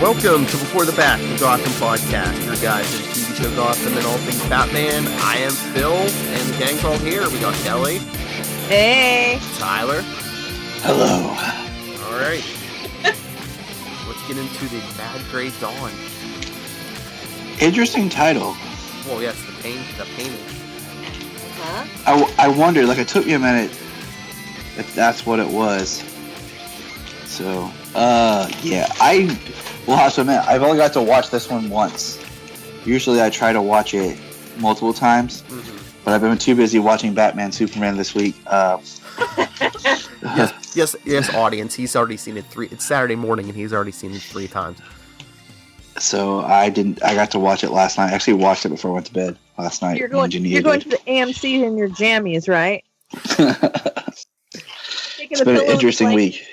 Welcome to Before the Bat, the Gotham podcast. Your guys in TV show Gotham and all things Batman. I am Phil, and the gang's all here. We got Kelly. Hey. Tyler. Hello. All right. Let's get into the Bad Grey Dawn. Interesting title. Well, yes, the painting. Huh? I wondered, like, it took me a minute if that's what it was. So, yeah, I will have to admit, I've only got to watch this one once. Usually I try to watch it multiple times, but I've been too busy watching Batman Superman this week. Yes, audience, he's already seen it it's Saturday morning, and he's already seen it 3 times. So I got to watch it last night. I actually watched it before I went to bed last night. You're going to the AMC in your jammies, right? It's been an interesting week.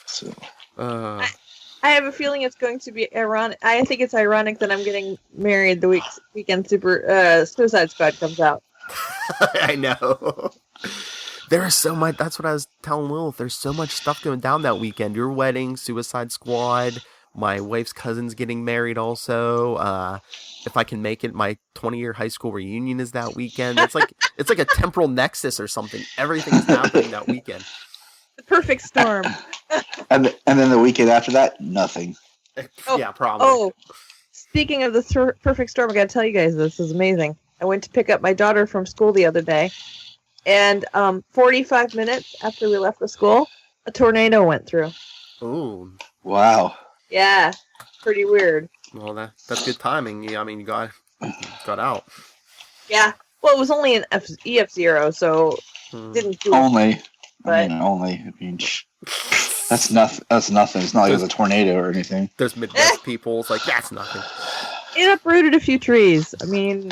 So, I have a feeling it's going to be ironic. I think it's ironic that I'm getting married the weekend Suicide Squad comes out. I know. There is so much. That's what I was telling Lilith. There's so much stuff going down that weekend. Your wedding, Suicide Squad, my wife's cousin's getting married also. If I can make it, my 20-year high school reunion is that weekend. It's like a temporal nexus or something. Everything's happening that weekend. The perfect storm. and then the weekend after that, nothing. Yeah, probably. Oh, speaking of the perfect storm, I got to tell you guys this is amazing. I went to pick up my daughter from school the other day, and 45 minutes after we left the school, a tornado went through. Ooh. Wow. Yeah, pretty weird. Well, that's good timing. Yeah, I mean, you got out. Yeah. Well, it was only an EF0, so didn't do only. it. But Only. I mean, that's nothing. It's not like it was a tornado or anything. There's Midwest people. It's like, that's nothing. It uprooted a few trees. I mean,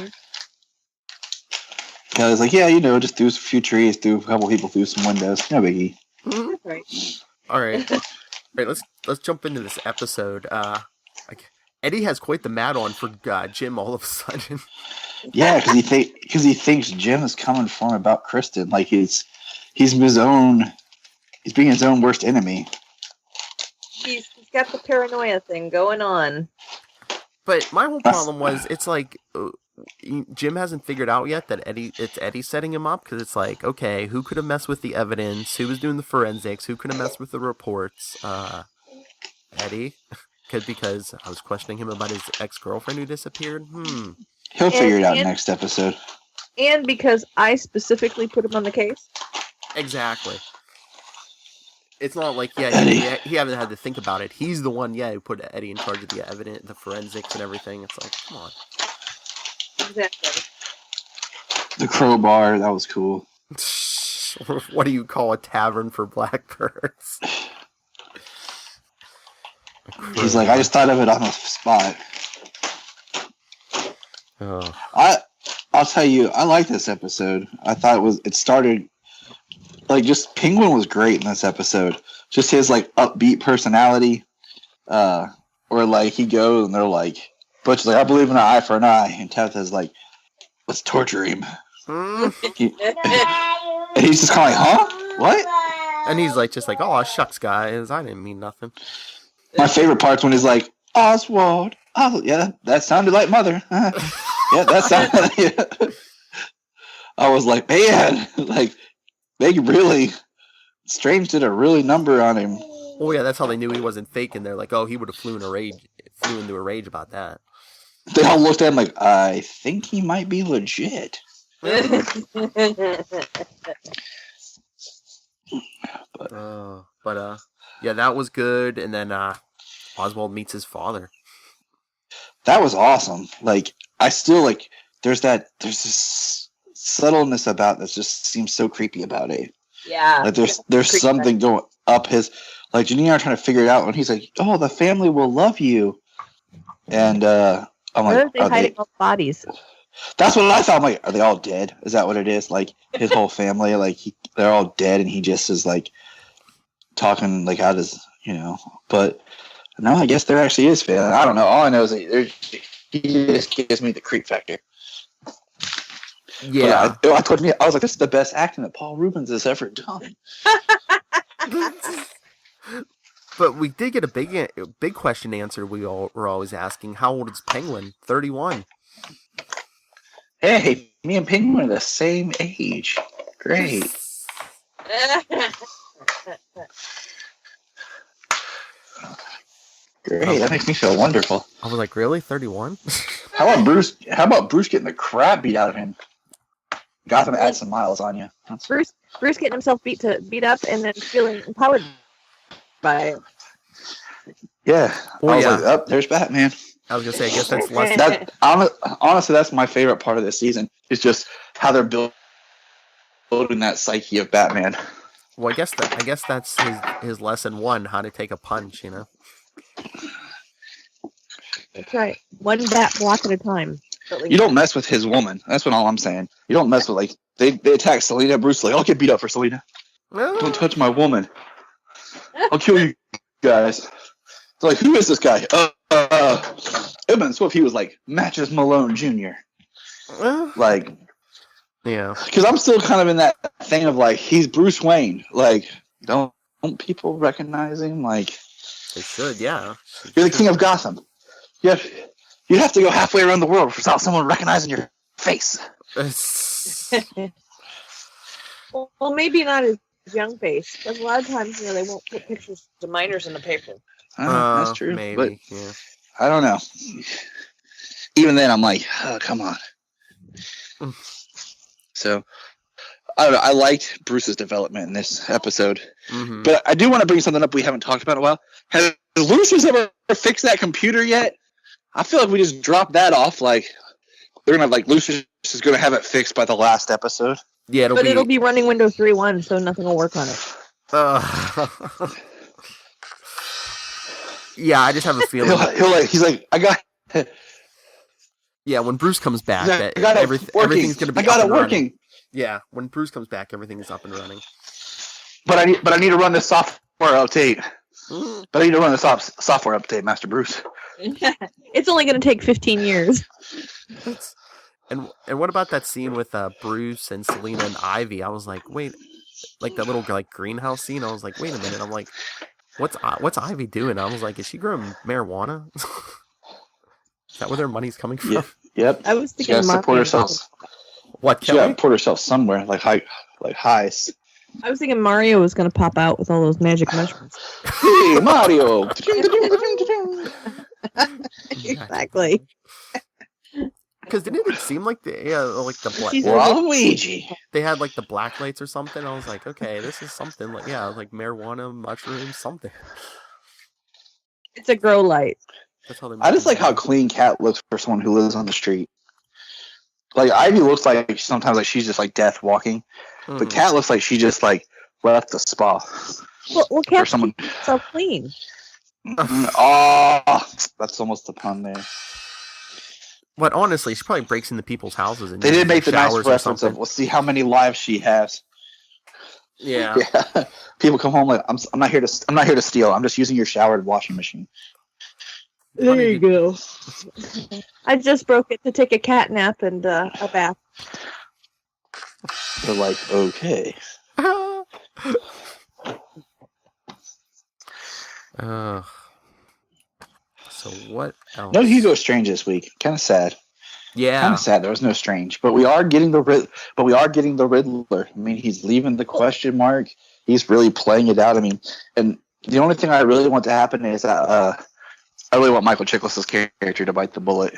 Yeah, I was like, just threw a few trees, threw a couple people through some windows. No biggie. that's right. All right. Let's jump into this episode. Eddie has quite the mad on for Jim all of a sudden. Yeah, because he thinks Jim is coming for him about Kristen. Like he's being his own worst enemy. He's got the paranoia thing going on. But my whole problem was, it's like Jim hasn't figured out yet that it's Eddie setting him up, because it's like, okay, who could have messed with the evidence? Who was doing the forensics? Who could have messed with the reports? Eddie? Because I was questioning him about his ex-girlfriend who disappeared. He'll figure it out next episode. And because I specifically put him on the case. Exactly. It's not like, he hasn't had to think about it. He's the one, who put Eddie in charge of the evidence, the forensics and everything. It's like, come on. Exactly. The crowbar, that was cool. What do you call a tavern for blackbirds? He's like, I just thought of it on the spot. Oh. I'll tell you, I like this episode. I thought it started, like, just Penguin was great in this episode. Just his, like, upbeat personality. Or, like, he goes and they're like, Butch's like, I believe in an eye for an eye. And Tabitha's like, let's torture him. And he's just kind of like, huh? What? And he's like, oh, shucks, guys. I didn't mean nothing. My favorite part's when he's like, Oswald. Oh, yeah, that sounded like Mother. Yeah, that sounded like... I was like, man, like, they really... Strange did a really number on him. Oh, yeah, that's how they knew he wasn't fake. And they're like, oh, he would have flew into a rage about that. They all looked at him like, I think he might be legit. Yeah, that was good. And then Oswald meets his father. That was awesome. Like, I still, like, there's this subtleness about that just seems so creepy about it. Yeah. Like, there's something going up his, like, Janine and I are trying to figure it out, and he's like, oh, the family will love you. And, I'm like, where are they hiding all the bodies? That's what I thought. I'm like, are they all dead? Is that what it is? Like, his whole family, like, they're all dead, and he just is, like, talking, like, how does, but no, I guess there actually is family. I don't know. All I know is that he just gives me the creep factor. Yeah. I was like, this is the best acting that Paul Rubens has ever done. But we did get a big question answered. We all were always asking, how old is Penguin? 31. Hey, me and Penguin are the same age. Great. Great. That makes me feel wonderful. I was like, really? 31? How about Bruce getting the crap beat out of him? Gotham add some miles on you. Bruce getting himself beat up and then feeling empowered by it. Yeah. Oh, I was yeah. like, oh, there's Batman. I was gonna say, I guess that's less. Honestly, that's my favorite part of this season. Is just how they're building that psyche of Batman. Well, I guess that's his lesson 1: how to take a punch. You know. That's right. One bat block at a time. You don't mess with his woman. That's what all I'm saying. You don't mess with they attack Selena. Bruce like, I'll get beat up for Selena. Don't touch my woman. I'll kill you guys. It's like, who is this guy? It'd been so if he was like Matches Malone Jr. Like, yeah. Because I'm still kind of in that thing of like, he's Bruce Wayne. Like, don't people recognize him? Like, They should, yeah. You're the king of Gotham. You have to go halfway around the world without someone recognizing your face. Well, maybe not his young face, because a lot of times, they won't put pictures of minors in the paper. That's true. Maybe, but yeah. I don't know. Even then, I'm like, oh, come on. So, I don't know. I liked Bruce's development in this episode. Mm-hmm. But I do want to bring something up we haven't talked about in a while. Has Lucius ever fixed that computer yet? I feel like we just dropped that off. Like, they're going to have, Lucius is going to have it fixed by the last episode. Yeah, it'll be running Windows 3.1, so nothing will work on it. Yeah, I just have a feeling. He's like, I got. Yeah, when Bruce comes back, everything's going to be. I got up it and working. Running. Yeah, when Bruce comes back, everything's up and running. But I need to run this software update. But I need to run this software update, Master Bruce. It's only going to take 15 years. And what about that scene with Bruce and Selena and Ivy? I was like, wait, like that little greenhouse scene. I was like, wait a minute. I'm like, what's Ivy doing? I was like, is she growing marijuana? Is that where their money's coming from? Yep. I was thinking she gotta support herself. What? She gotta support herself somewhere, like highs. I was thinking Mario was going to pop out with all those magic mushrooms. Hey, Mario! Exactly. Because didn't it seem like the black Waluigi? They had the black lights or something. I was like, okay, this is something like marijuana, mushrooms, something. It's a grow light. That's how they. I just like how clean Cat looks for someone who lives on the street. Like Ivy looks like sometimes she's just Death walking, but Cat looks like she just left the spa. Well, Cat so clean. Oh, that's almost the pun there. But honestly, she probably breaks into people's houses and they did make the nice reference of we'll see how many lives she has. Yeah. People come home I'm not here to steal. I'm just using your showered washing machine. There you go. I just broke it to take a cat nap and a bath. They're like, okay. So what else? No Hugo Strange this week. Kind of sad. Yeah. Kind of sad. There was no Strange, but we are getting the Riddler. I mean, he's leaving the question mark. He's really playing it out. I mean, and the only thing I really want to happen is that I really want Michael Chiklis' character to bite the bullet.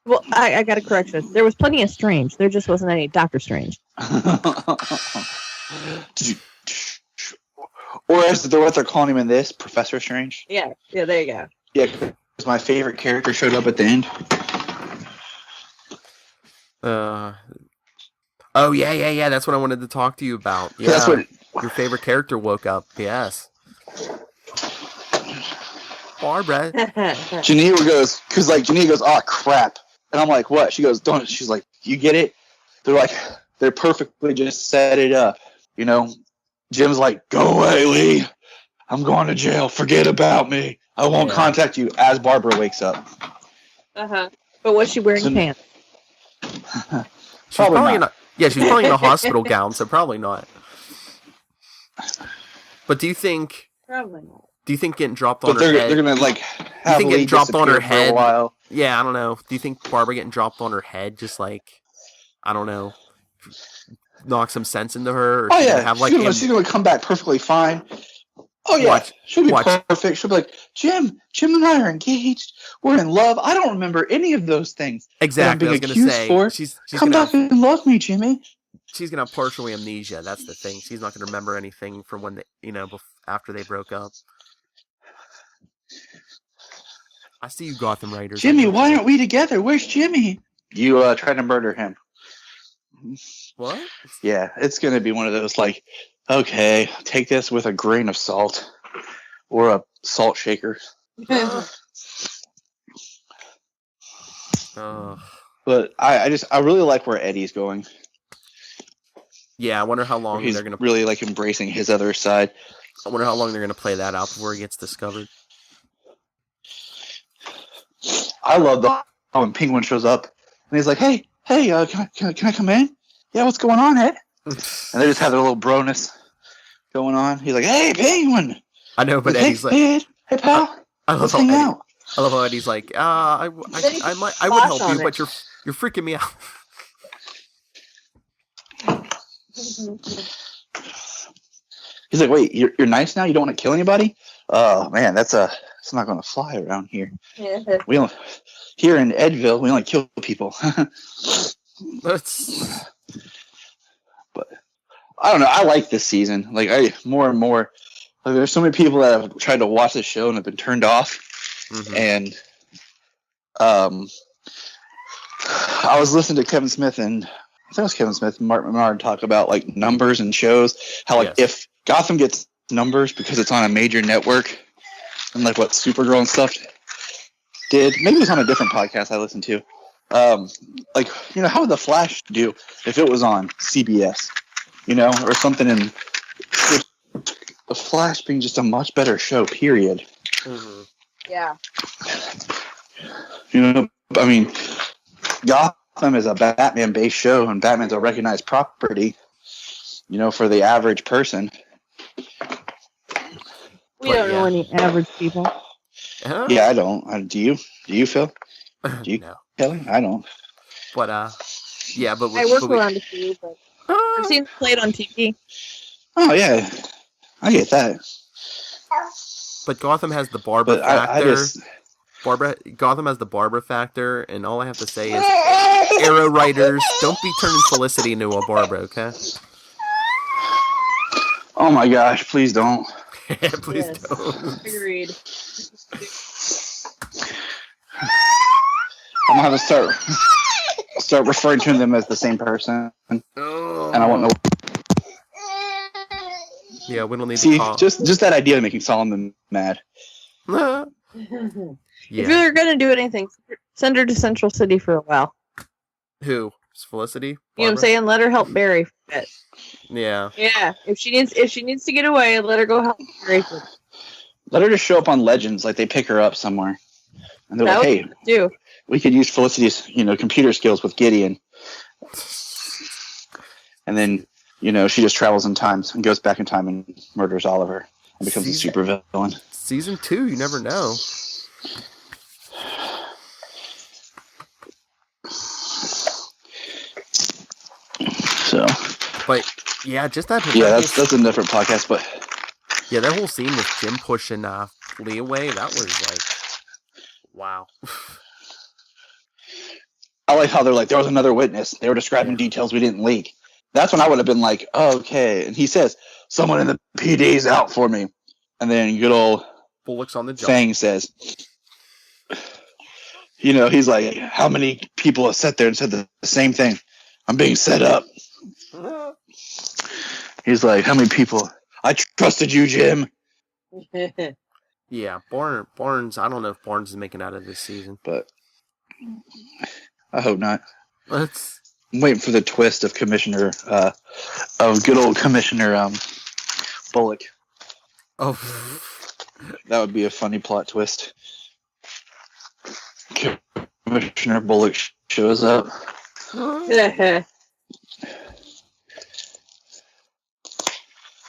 Well, I got a correction. There was plenty of Strange. There just wasn't any Doctor Strange. Or as what they're calling him in this, Professor Strange. Yeah, there you go. Yeah, because my favorite character showed up at the end. Oh yeah. That's what I wanted to talk to you about. Yeah, that's what your favorite character woke up. Yes. Barbara. Geneva goes, because Geneva goes, oh crap, and I'm like, what? She goes, don't. She's like, you get it? They're perfectly just set it up, Jim's like, go away, Lee. I'm going to jail. Forget about me. I won't contact you. As Barbara wakes up. But was she wearing pants? She's probably not. Yeah, she's probably in a hospital gown, so probably not. But do you think Probably not. Do you think getting dropped on But her head? they're gonna like Do you think happily getting dropped on her disappear for head? a while. Yeah, I don't know. Do you think Barbara getting dropped on her head just like, I don't know, knock some sense into her? Or Oh she's yeah, gonna have like she's gonna come back perfectly fine. Oh yeah, Watch- she'll be watch. perfect. She'll be like, Jim and I are engaged. We're in love. I don't remember any of those things exactly. I was that I'm gonna being accused say for. she's Come gonna back and love me, Jimmy. she's gonna have partial amnesia. That's the thing. She's not gonna remember anything from when they, after they broke up. I see you, Gotham writers. Jimmy, why aren't we together? Where's Jimmy? You tried to murder him. What? Yeah, it's gonna be one of those like, okay, take this with a grain of salt or a salt shaker. But I really like where Eddie's going. Yeah, I wonder how long He's they're gonna really like embracing his other side. I wonder how long they're gonna play that out before he gets discovered. I love when Penguin shows up and he's like, "Hey, can I come in? Yeah, what's going on, Ed?" And they just have their little broness going on. He's like, "Hey, Penguin." I know, but Hey, Eddie's like, "Hey, Ed. Hey, pal. Let's hang out." I love how Eddie's like, I would help you, but you're freaking me out. He's like, "Wait, you're nice now? You don't want to kill anybody?" Oh man, it's not going to fly around here. We don't, here in Edville, we only kill people. That's But I don't know. I like this season. Like more and more. Like, there's so many people that have tried to watch this show and have been turned off. mhm. And I was listening to Kevin Smith and I think it was Kevin Smith and Mark Menard talk about like numbers and shows. How like Yes. if Gotham gets numbers because it's on a major network, and like what Supergirl and stuff did. Maybe it was on a different podcast I listened to. Like, how would The Flash do if it was on CBS, or something? And The Flash being just a much better show, period. Mhm. Yeah. I mean, Gotham is a Batman-based show, and Batman's a recognized property, for the average person. We don't know any average people. Yeah, I don't. Do you? Do you, Phil? Do you, No. Kelly? I don't. But yeah, but I work around a few, but I've seen it played on TV. Oh yeah, I get that. But Gotham has the Barbara But factor. Gotham has the Barbara factor, and all I have to say is, Arrow writers, don't be turning Felicity into a Barbara, okay? Oh my gosh! Please don't. Please Yes. don't. Agreed. I'm gonna have to start referring to them as the same person, Oh. and I won't know. Yeah, we don't need See, to call. just that idea of making Solomon mad. Yeah. If you're gonna do anything, send her to Central City for a while. Who? Felicity? You know what I'm Barbara? saying? Let her help Barry for a bit. Yeah. Yeah. If she needs to get away, let her go help Barry for a bit. Let her just show up on Legends, like they pick her up somewhere, and they're That like, would "Hey, do. we could use Felicity's, computer skills with Gideon." And then, she just travels in time and goes back in time and murders Oliver and becomes a super villain. Season 2, you never know. So, But yeah, just that. yeah, that's a different podcast, but Yeah, that whole scene with Jim pushing Lee away, that was like, wow. I like how they're like, there was another witness. They were describing details we didn't leak. That's when I would have been like, oh, okay. And he says, someone in the PD's out for me. And then good old Bullock's on the job. Fang says, he's like, how many people have sat there and said the same thing? I'm being set up. He's like, how many people? I trusted you, Jim. Yeah, Barnes. I don't know if Barnes is making out of this season. But I hope not. Let's. I'm waiting for the twist of good old Commissioner Bullock. Oh, That would be a funny plot twist. Commissioner Bullock shows up.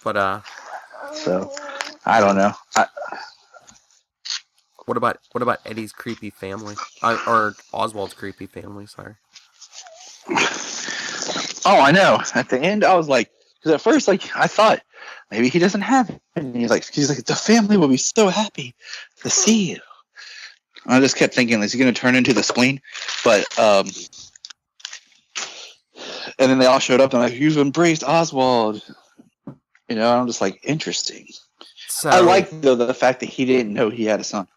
but So I don't know. What about Eddie's creepy family? Or Oswald's creepy family? Sorry. Oh, I know. At the end, I was like, because at first, like, I thought maybe he doesn't have it, and he's like, the family will be so happy to see you. And I just kept thinking, is he going to turn into the spleen? But and then they all showed up, and like, you've embraced Oswald. You know, I'm just like, interesting. So I like though the fact that he didn't know he had a son.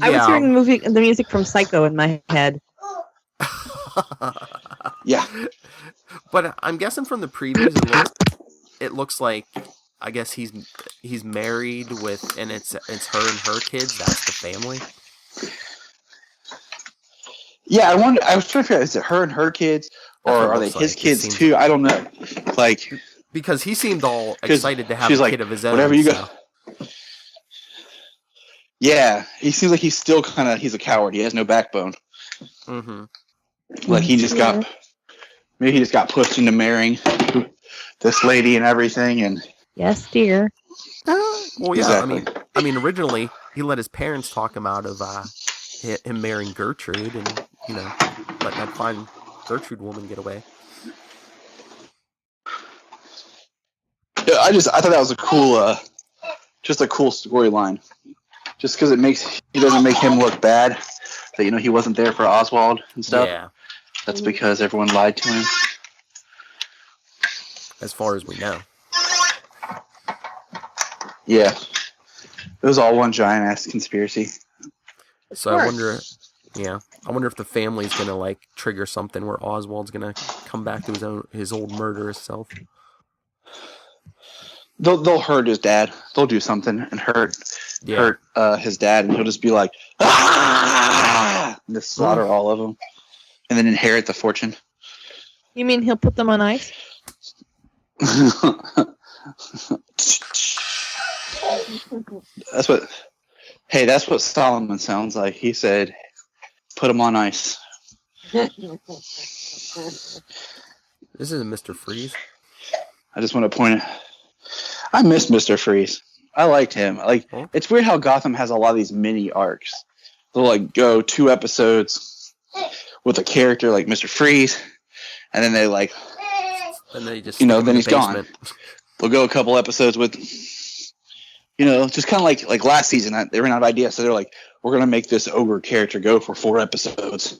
I was hearing the music from Psycho in my head. Yeah. But I'm guessing from the previews, it looks like, I guess he's married with, and it's her and her kids. That's the family. Yeah, I was trying to figure out, is it her and her kids, or are they his kids too? I don't know. Like, because he seemed all excited to have a kid of his own. Whatever you go. Yeah, he seems like he's still he's a coward. He has no backbone. Mm-hmm. Like he just got pushed into marrying this lady and everything, and yes, dear. Well, yeah. Exactly. I mean, originally he let his parents talk him out of him marrying Gertrude, and let that fine Gertrude woman get away. Yeah, I thought that was a cool, just a cool storyline. Just because he doesn't make him look bad, that he wasn't there for Oswald and stuff. Yeah. That's because everyone lied to him. As far as we know. Yeah. It was all one giant ass conspiracy. So I wonder if the family's gonna trigger something where Oswald's gonna come back to his old murderous self. They'll hurt his dad. They'll do something and hurt his dad, and he'll just be like, ah! And just slaughter all of them, and then inherit the fortune. You mean he'll put them on ice? That's what Solomon sounds like. He said, "Put them on ice." This isn't Mr. Freeze. I just want to point out, I miss Mr. Freeze. I liked him. It's weird how Gotham has a lot of these mini arcs. They'll go 2 episodes with a character like Mr. Freeze, and then they just then he's gone. They'll go a couple episodes with, just kind of like last season. They ran out of ideas, so they're like, we're gonna make this ogre character go for 4 episodes.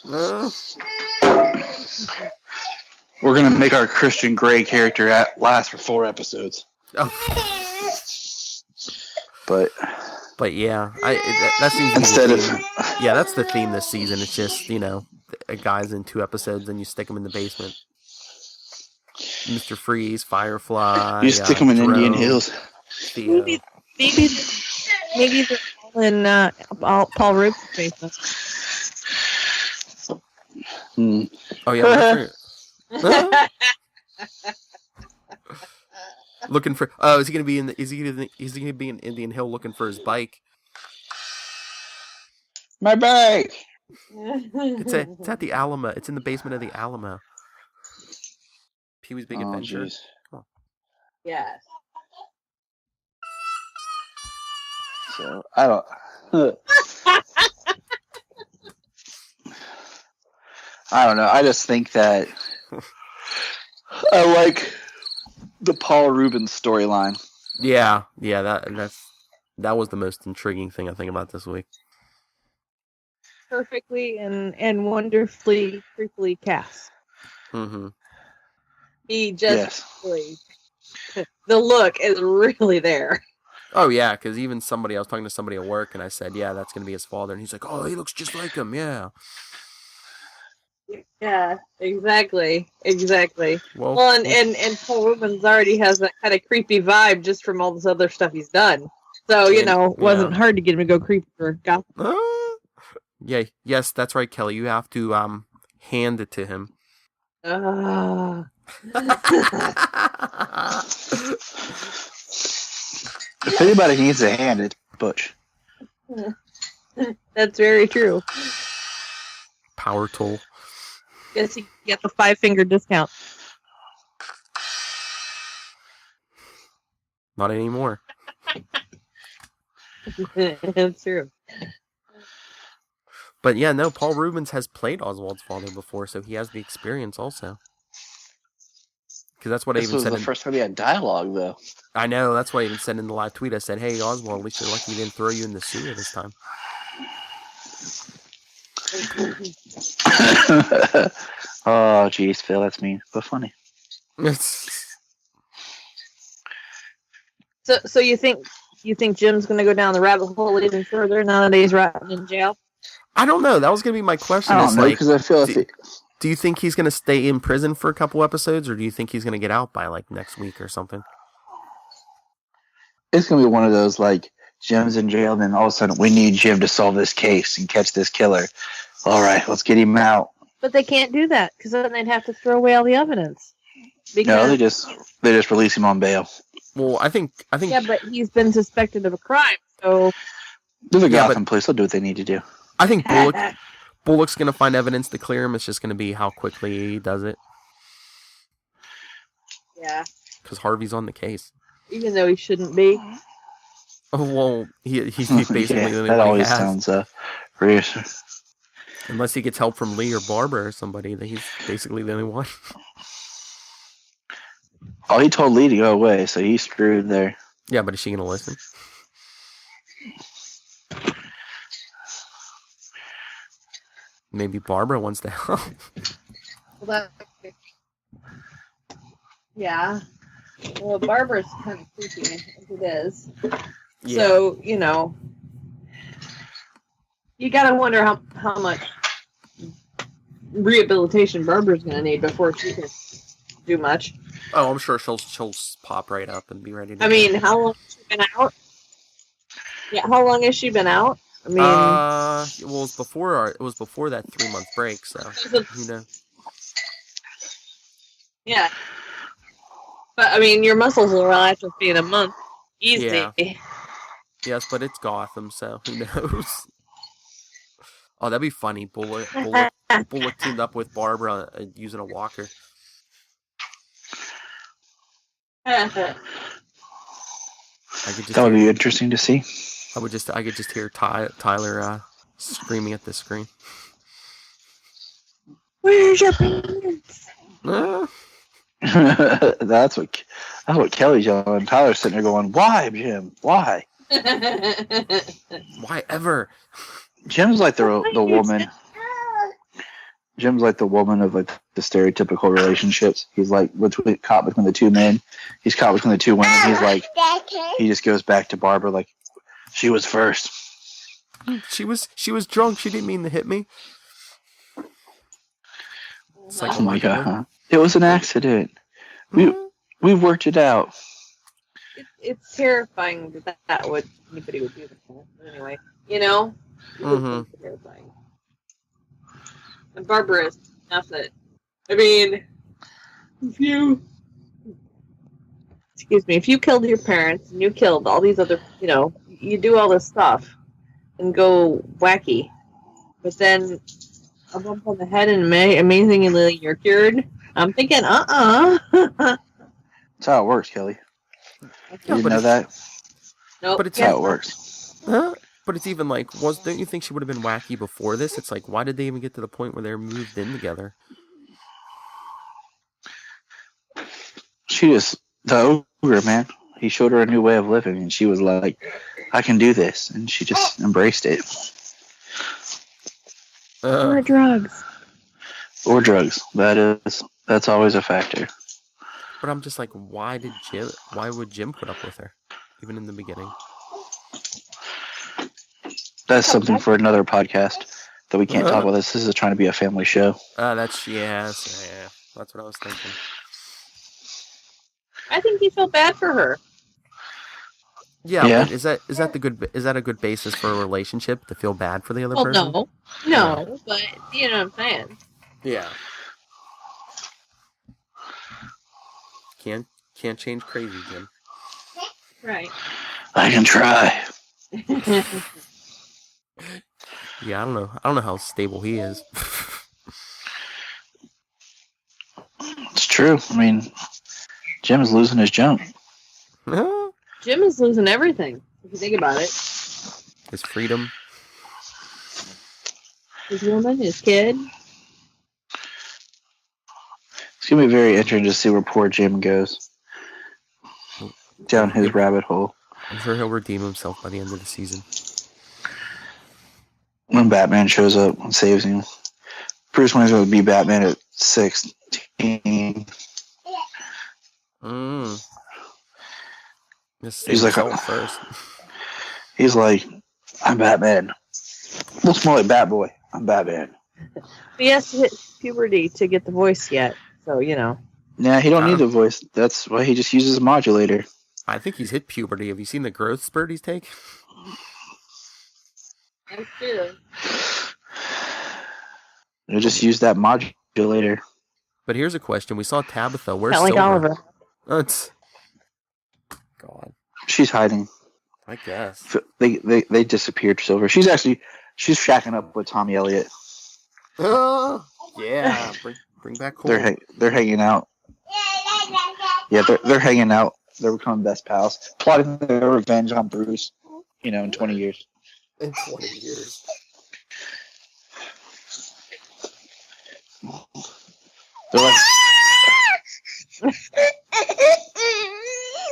We're gonna make our Christian Grey character last for 4 episodes. Oh. But yeah, that seems instead of that's the theme this season. It's just a guy's in 2 episodes and you stick him in the basement. Mr. Freeze, Firefly. You stick him in Jerome, Indian Hills. Maybe they're all in Paul Rubin's basement. Oh yeah. Looking for. Oh, is he gonna be in? Is he gonna be in Indian Hill looking for his bike? My bike. It's at the Alamo. It's in the basement of the Alamo. Pee-wee's Big Adventure. Geez. Come on. Yes. So I don't. I don't know. I just think that I like the Paul Rubens storyline. Yeah, that was the most intriguing thing I think about this week. Perfectly and wonderfully creepily cast. Mm-hmm. He just really, the look is really there. Oh yeah, because I was talking to somebody at work, and I said, "Yeah, that's gonna be his father," and he's like, "Oh, he looks just like him." Yeah. Yeah, exactly. Well, and Paul Rubens already has that kind of creepy vibe just from all this other stuff he's done. So it wasn't hard to get him to go creepy for Gotham. Yeah, yes, that's right, Kelly. You have to hand it to him. If anybody needs a hand, it's Butch. That's very true. Power tool. Guess you get the 5-finger discount. Not anymore. It's true. But yeah, no, Paul Reubens has played Oswald's father before, so he has the experience also. Because that's what I This even was said. the first time he had dialogue, though. I know, that's what I even said in the live tweet. I said, hey, Oswald, at least you're lucky he didn't throw you in the sewer this time. Oh, jeez, Phil, that's mean, but funny. So you think Jim's gonna go down the rabbit hole even further now that he's rotting in jail? I don't know. That was going to be my question. I don't know, because I feel do you think he's going to stay in prison for a couple episodes, or do you think he's going to get out by like next week or something? it's going to be one of those, like, Jim's in jail, and then all of a sudden, we need Jim to solve this case and catch this killer. All right, let's get him out. But they can't do that because then they'd have to throw away all the evidence. No, they just release him on bail. Well, I think. Yeah, but he's been suspected of a crime, so. They're the Gotham police. They'll do what they need to do. I think Bullock's going to find evidence to clear him. It's just going to be how quickly he does it. Yeah. Because Harvey's on the case. Even though he shouldn't be. Oh, well, he's basically the only that one he always has. sounds reassuring. Unless he gets help from Lee or Barbara or somebody, that he's basically the only one. Oh, he told Lee to go away, so he's screwed there. Yeah, but is she going to listen? Maybe Barbara wants to help. Well, yeah. Well, Barbara's kind of creepy, as it is. Yeah. So, you gotta wonder how much rehabilitation Barbara's gonna need before she can do much. Oh, I'm sure she'll pop right up and be ready to I mean, how long has she been out? Yeah, how long has she been out? I mean, well, it was before that 3-month break, so who knows? Yeah. But I mean, your muscles will atrophy in a month. Easy. Yeah. Yes, but it's Gotham, so who knows? Oh, that'd be funny. Bullock teamed up with Barbara using a walker. That would be interesting to see. I could just hear Tyler screaming at the screen. Where's your pants? That's what Kelly's yelling. Tyler's sitting there going, "Why, Jim? Why? Why ever?" Jim's like the woman. Jim's like the woman of like the stereotypical relationships. He's like caught between the two men. He's caught between the two women. He's like, he just goes back to Barbara like, she was first. She was drunk. She didn't mean to hit me. It's like, oh my god, it was an accident. We've worked it out. It's terrifying that anybody would do that. Anyway, Mm-hmm. It's terrifying. And Barbara is enough that. I mean, if you killed your parents and you killed all these other, you do all this stuff and go wacky, but then a bump on the head and amazingly you're cured. I'm thinking, That's how it works, Kelly. You didn't know that? Nope. But it's how it works. But it's even like, don't you think she would have been wacky before this? It's like, why did they even get to the point where they're moved in together? The ogre, man. He showed her a new way of living, and she was like, I can do this. And she just embraced it. Or drugs. Or drugs. That's always a factor. But I'm just like, why would Jim put up with her? Even in the beginning. That's something for another podcast that we can't talk about. This is trying to be a family show. That's what I was thinking. I think you feel bad for her. Yeah. But is that a good basis for a relationship to feel bad for the other person? No, but you know what I'm saying. Yeah. Can't change crazy, Jim. Right. I can try. Yeah, I don't know how stable he is. It's true. I mean, Jim's losing his junk. Jim is losing everything, if you think about it. His freedom. His woman, his kid. It's gonna be very interesting to see where poor Jim goes down his rabbit hole. I'm sure he'll redeem himself by the end of the season. When Batman shows up and saves him. Bruce Wayne's going to be Batman at 16. He's like, first. He's like, I'm Batman. Looks more like Batboy. I'm Batman. But he has to hit puberty to get the voice yet, so you know. Nah, he don't need the voice. That's why he just uses a modulator. I think he's hit puberty. Have you seen the growth spurt he's take? That's true. He'll just use that modulator. But here's a question: we saw Tabitha. Where's Not like Silver? Oliver. That's God. She's hiding. I guess They disappeared. Silver. She's shacking up with Tommy Elliott. Yeah. Bring back Cole. They're hanging out. Yeah, they're hanging out. They're becoming best pals, plotting their revenge on Bruce. In 20 years. In 20 years. They're like,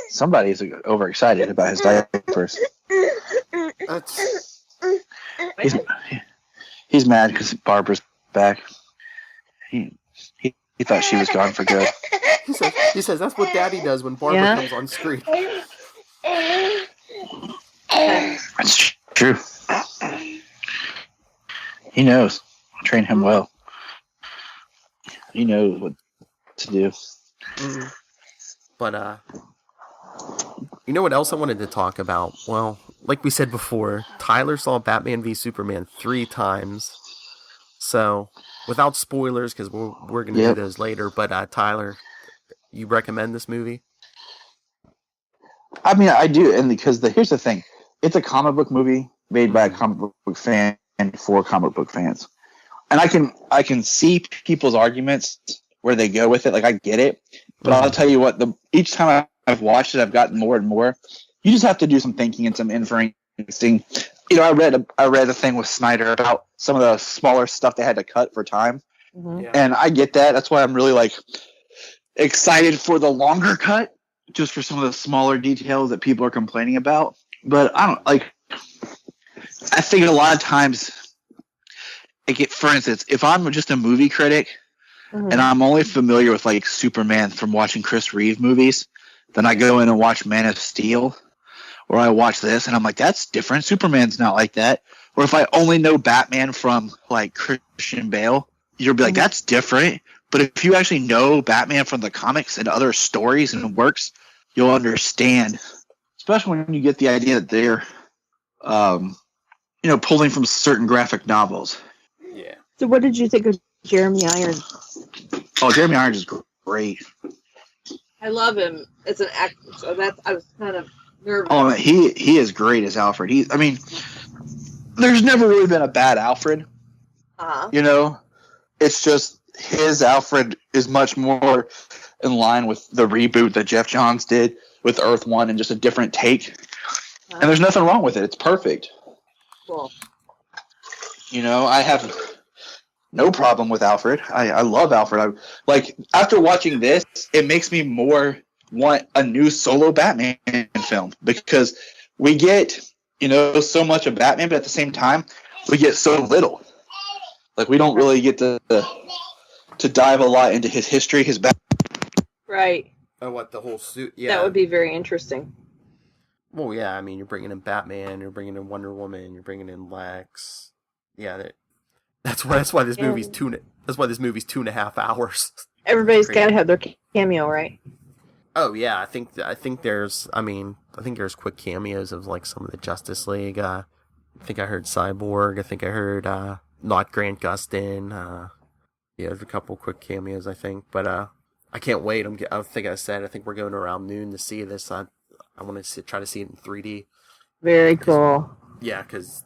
somebody's overexcited about his diapers. He's mad because Barbara's back. He thought she was gone for good. He says that's what Daddy does when Barbara comes on screen. That's true. He knows. Train him well. He knows what to do. Mm-hmm. But, you know what else I wanted to talk about? Well, like we said before, Tyler saw Batman v Superman 3 times. So, without spoilers, because we're going to do those later, but Tyler, you recommend this movie? I mean, I do, and because here's the thing. It's a comic book movie made by a comic book fan and for comic book fans. And I can see people's arguments where they go with it. Like, I get it. But I'll tell you what, each time I've watched it, I've gotten more and more. You just have to do some thinking and some inferencing. I read a thing with Snyder about some of the smaller stuff they had to cut for time. Mm-hmm. Yeah. And I get that. That's why I'm really, excited for the longer cut, just for some of the smaller details that people are complaining about. But I think a lot of times, for instance, if I'm just a movie critic and I'm only familiar with Superman from watching Chris Reeve movies, then I go in and watch Man of Steel, or I watch this and I'm like, that's different. Superman's not like that. Or if I only know Batman from Christian Bale, you'll be like, that's different. But if you actually know Batman from the comics and other stories and works, you'll understand. Especially when you get the idea that they're, pulling from certain graphic novels. Yeah. So what did you think of Jeremy Irons? Oh, Jeremy Irons is great. I love him as an actor, so I was kind of nervous. Oh, he is great as Alfred. There's never really been a bad Alfred. Uh-huh. It's just his Alfred is much more in line with the reboot that Jeff Johns did with Earth 1 and just a different take. Uh-huh. And there's nothing wrong with it. It's perfect. Cool. I have no problem with Alfred. I love Alfred. After watching this, it makes me more want a new solo Batman film because we get, so much of Batman, but at the same time, we get so little. We don't really get to dive a lot into his history, his back. Right. Oh, what, the whole suit? Yeah. That would be very interesting. Well, yeah, I mean, you're bringing in Batman, you're bringing in Wonder Woman, you're bringing in Lex. Yeah, that's why this movie's 2.5 hours. Everybody's got to have their cameo, right? Oh yeah, I think there's quick cameos of some of the Justice League. I think I heard Cyborg. I think I heard not Grant Gustin. There's a couple quick cameos, I think, but I can't wait. I think we're going around noon to see this. I want to try to see it in 3D. Very cool. Yeah, because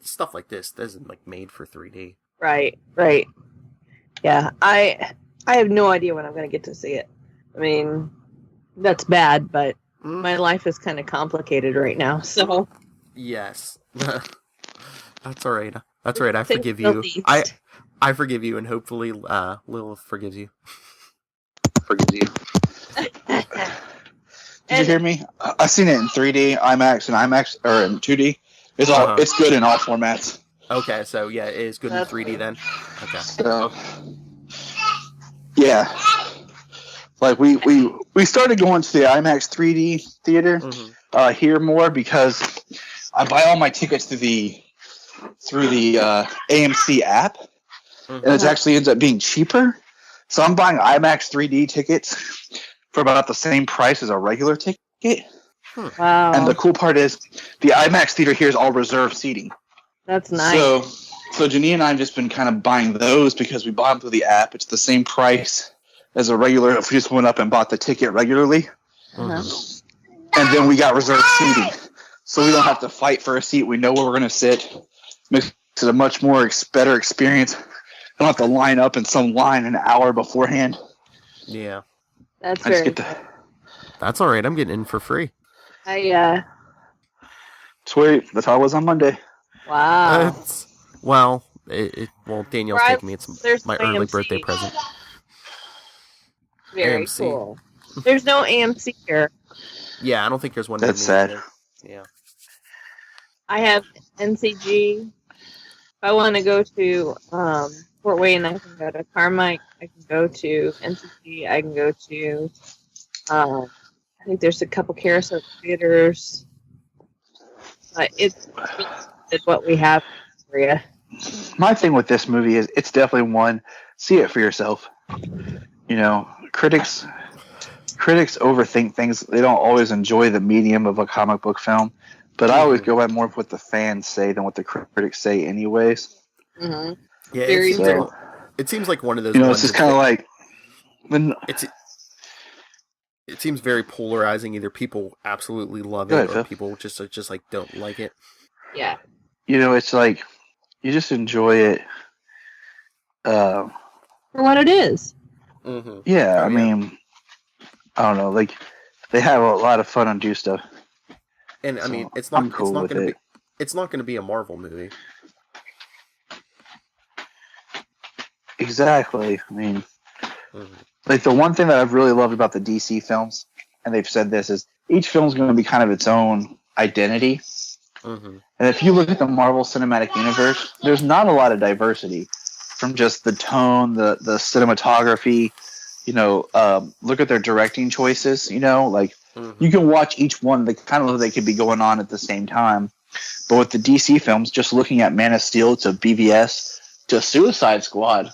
stuff like this isn't made for 3D. Right. Yeah, I have no idea when I'm going to get to see it. I mean, that's bad, but My life is kind of complicated right now, so Yes. That's all right. That's all right. I say forgive the you. least. I forgive you, and hopefully, Lilith forgives you. Did you hear me? I seen it in 3D, IMAX, and IMAX, or in 2D. It's good in all formats. Okay, so yeah, it is good in That's 3D good. then. Okay. So, yeah, like we started going to the IMAX 3D theater here more because I buy all my tickets through the AMC app, and it actually ends up being cheaper. So I'm buying IMAX 3D tickets for about the same price as a regular ticket. Wow. And the cool part is the IMAX theater here is all reserved seating. That's nice. So Janine and I have just been kind of buying those because we bought them through the app. It's the same price as a regular if we just went up and bought the ticket regularly. And then we got reserved seating. So we don't have to fight for a seat. We know where we're going to sit. Makes it a much more better experience. I don't have to line up in some line an hour beforehand. Yeah. That's I just very get the That's all right. I'm getting in for free. Sweet. That's how it was on Monday. Wow. Well, Danielle's taking me. It's There's my no early AMC. birthday present. Very AMC. cool. There's no AMC here. Yeah, I don't think there's one. That's near me sad. either. Yeah. I have NCG. If I want to go to Fort Wayne, I can go to Carmike. I can go to NCG. I can go to. I think there's a couple carousel theaters. It's what we have for you. My thing with this movie is it's definitely one. See it for yourself. You know, critics overthink things. They don't always enjoy the medium of a comic book film, but I always go by more of what the fans say than what the critics say, anyways. Mm-hmm. Yeah, Very true. it seems like one of those. You know, ones it's just kind of like when it seems very polarizing. Either people absolutely love it, or people just like don't like it. Yeah. You know, it's like you just enjoy it for what it is. Yeah, I mean, I don't know. Like they have a lot of fun and do stuff. And I mean, it's not going to be a Marvel movie. Exactly. I mean, like the one thing that I've really loved about the DC films, and they've said this, is each film's going to be kind of its own identity. And if you look at the Marvel Cinematic Universe, there's not a lot of diversity from just the tone, the cinematography. You know, look at their directing choices. You know, like you can watch each one. They kind of look like they could be going on at the same time. But with the DC films, just looking at Man of Steel to BVS to Suicide Squad,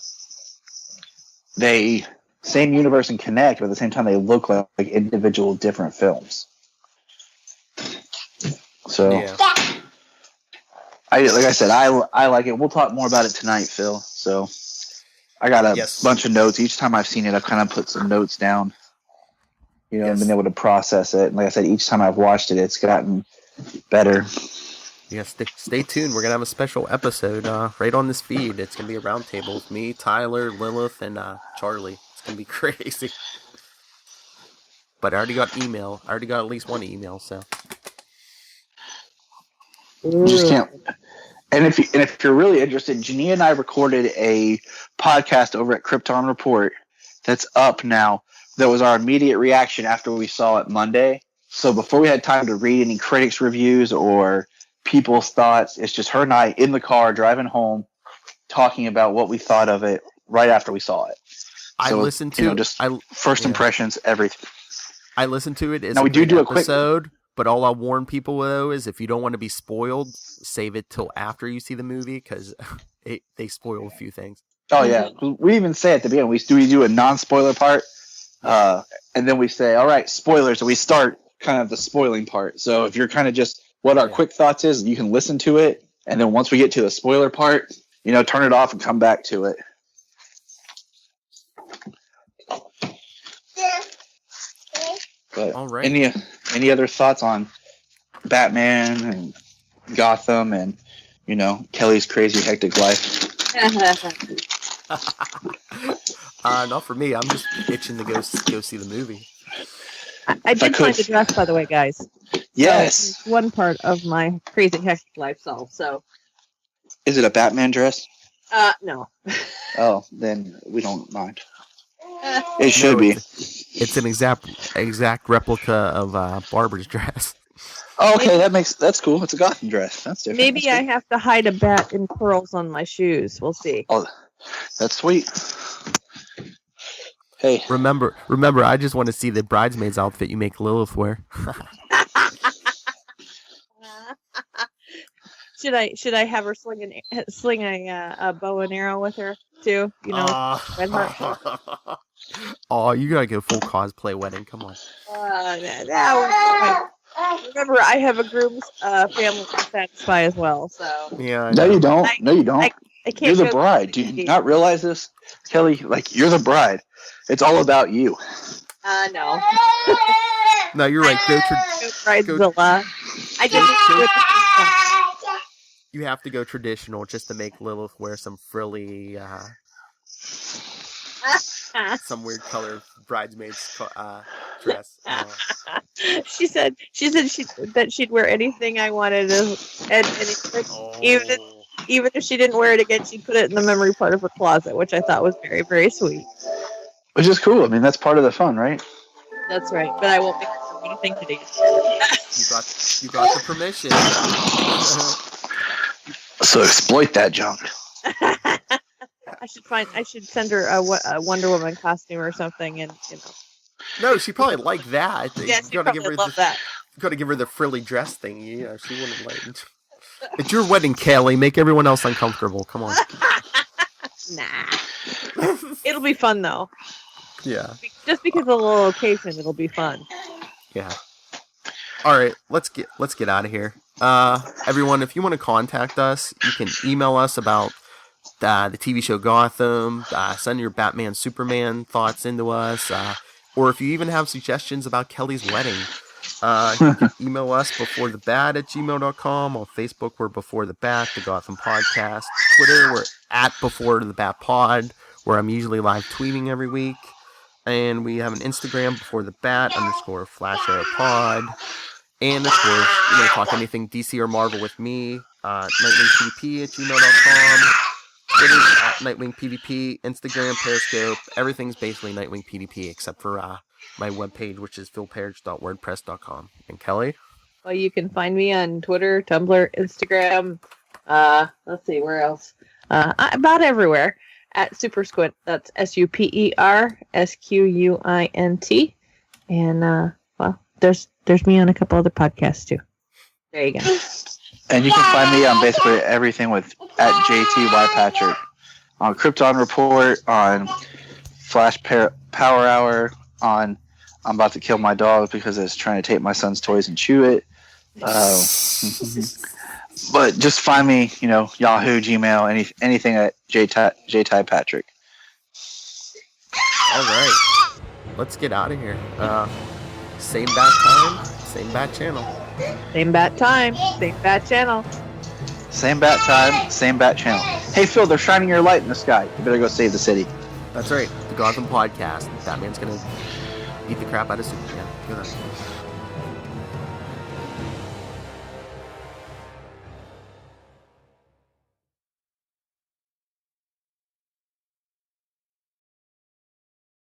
they same universe and connect, but at the same time they look like individual different films. So, like I said, I like it. We'll talk more about it tonight, Phil. So, I got a bunch of notes. Each time I've seen it, I've kind of put some notes down, you know, and been able to process it. And like I said, each time I've watched it, it's gotten better. Yes, stay tuned. We're going to have a special episode right on this feed. It's going to be a roundtable with me, Tyler, Lilith, and Charlie. It's going to be crazy. But I already got email. I already got at least one email, so. You just can't. And if you're really interested, Janine and I recorded a podcast over at Krypton Report that's up now. That was our immediate reaction after we saw it Monday. So before we had time to read any critics' reviews or people's thoughts, it's just her and I in the car driving home talking about what we thought of it right after we saw it. I listened to first impressions, everything. I listened to it. It's now we do a episode. But all I'll warn people, though, is if you don't want to be spoiled, save it till after you see the movie, because they spoil a few things. Oh, yeah. We even say at the beginning, we do a non-spoiler part, and then we say, all right, spoilers, and we start kind of the spoiling part. So if you're kind of just what our quick thoughts is, you can listen to it, and then once we get to the spoiler part, you know, turn it off and come back to it. But all right. Any other thoughts on Batman and Gotham and, you know, Kelly's crazy hectic life? Not for me. I'm just itching to go see the movie. I did find the dress, by the way, guys. Yes. So, it's one part of my crazy hectic lifestyle. So, Is it a Batman dress? No. Oh, then we don't mind. It should be. It's an exact replica of Barbara's dress. Oh, okay, that's cool. It's a Gotham dress. That's different. Maybe that's I have to hide a bat in pearls on my shoes. We'll see. Oh, that's sweet. Hey, Remember, I just want to see the bridesmaid's outfit you make Lilith wear. Should I have her sling a bow and arrow with her too? You know, red heart. Oh, you gotta go full cosplay wedding. Come on. Remember, I have a groom's family to satisfy as well. So Yeah. no, you don't. No, you don't. I can't. You're the bride. Do you not realize this, Kelly? Like, you're the bride. It's all about you. No. No, you're right. Go Bridezilla. I didn't. You have to go traditional just to make Lilith wear some frilly, some weird colored bridesmaid's dress. She said that she'd wear anything I wanted, even if she didn't wear it again, she'd put it in the memory part of her closet, which I thought was very, very sweet. Which is cool. I mean, that's part of the fun, right? That's right, but I won't make her do anything today. You got the permission. So exploit that junk. I should send her a Wonder Woman costume or something, and No, she probably like that. Yeah, she probably love that. You gotta give her the frilly dress thing. You know, she wouldn't like. It's your wedding, Kelly. Make everyone else uncomfortable. Come on. Nah. It'll be fun though. Yeah. Just because of the location, it'll be fun. Yeah. All right, let's get out of here. Everyone, if you want to contact us, you can email us about the TV show Gotham. Send your Batman, Superman thoughts into us, or if you even have suggestions about Kelly's wedding, you can email us beforethebat@gmail.com. On Facebook, we're Before the Bat, the Gotham Podcast. Twitter, we're @BeforeTheBatPod, where I'm usually live tweeting every week. And we have an Instagram, _BeforeTheBat_FlashArrowPod. And of course, you want to talk anything DC or Marvel with me, nightwingpvp@gmail.com. Twitter @nightwingpvp, Instagram, Periscope, everything's basically Nightwing PvP except for my webpage, which is philparrish.wordpress.com. And Kelly? Well, you can find me on Twitter, Tumblr, Instagram. Let's see, where else? About everywhere at Supersquint. That's SUPERSQUINT. And well, there's me on a couple other podcasts too. There you go. And you can find me on basically everything with @JTYPatrick. On Krypton Report, on Flash Power Hour, on I'm about to kill my dog because it's trying to take my son's toys and chew it. But just find me, Yahoo, Gmail, anything at JTyPatrick. All right. Let's get out of here. Same bat time, same bat channel. Same bat time, same bat channel. Same bat time, same bat channel. Hey, Phil, they're shining your light in the sky. You better go save the city. That's right. The Gotham Podcast. Batman's gonna beat the crap out of Superman. Good night.